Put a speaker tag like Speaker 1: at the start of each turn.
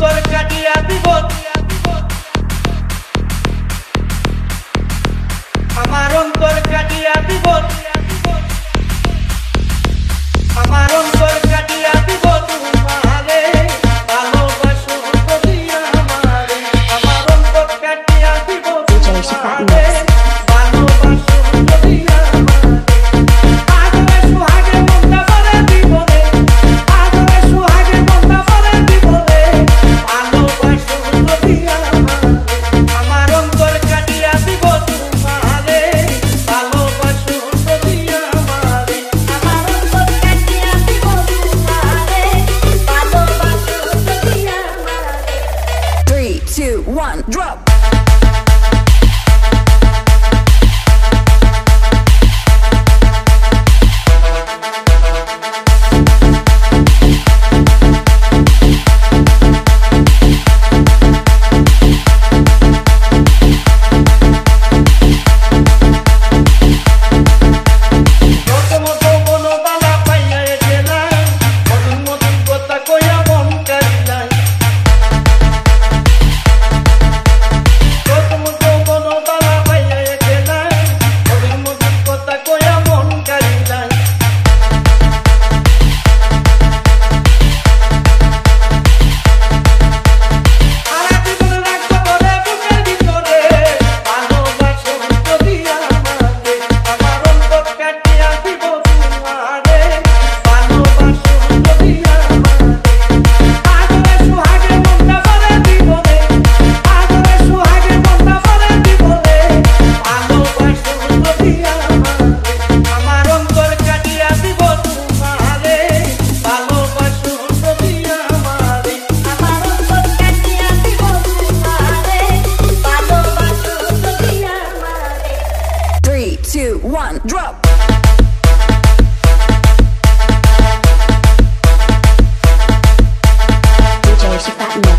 Speaker 1: অন্তর কাটিয়া দিব আমার অন্তর কাটিয়া দিব আমার অন্তর কাটিয়া দিব তোমারে ভালোবাসো যদি আমারে আমার অন্তর কাটিয়া দিব তোমারে ভালোবাসো যদি আমারে আদরে সুহাগে মনটা ভরে দিব রে আদরে সুহাগে মনটা ভরে দিব রে ভালোবাসো যদি আমারে আমার অন্তর কাটিয়া দিব তোমারে ভালোবাসো যদি আমারে আমার অন্তর কাটিয়া দিব তোমারে ভালোবাসো যদি আমারে
Speaker 2: 3, 2, 1, drop.
Speaker 1: প্রথমত বনবালা পাইয়া গেলাম মধুর মধুর কথা কইয়া মন কারিলাই প্রথমত বনবালা পাইয়া গেলাম মধুর মধুর কথা কইয়া মন কারিলাই সারা জীবন রাখবো রে বুকের ভিতরে ভালোবাসো যদি আমারে আমার অন্তর কাটিয়া দিব তোমারে ভালোবাসো যদি আমারে আদরে সুহাগে মনটা ভরে দিব রে আদরে সুহাগে মনটা ভরে দিব রে ভালোবাসো যদি আমারে আমার অন্তর কাটিয়া দিব তোমারে ভালোবাসো যদি আমারে আমার অন্তর কাটিয়া দিব তোমারে ভালোবাসো যদি আমারে
Speaker 2: 3, 2, 1, drop.
Speaker 3: DJ Shifatman.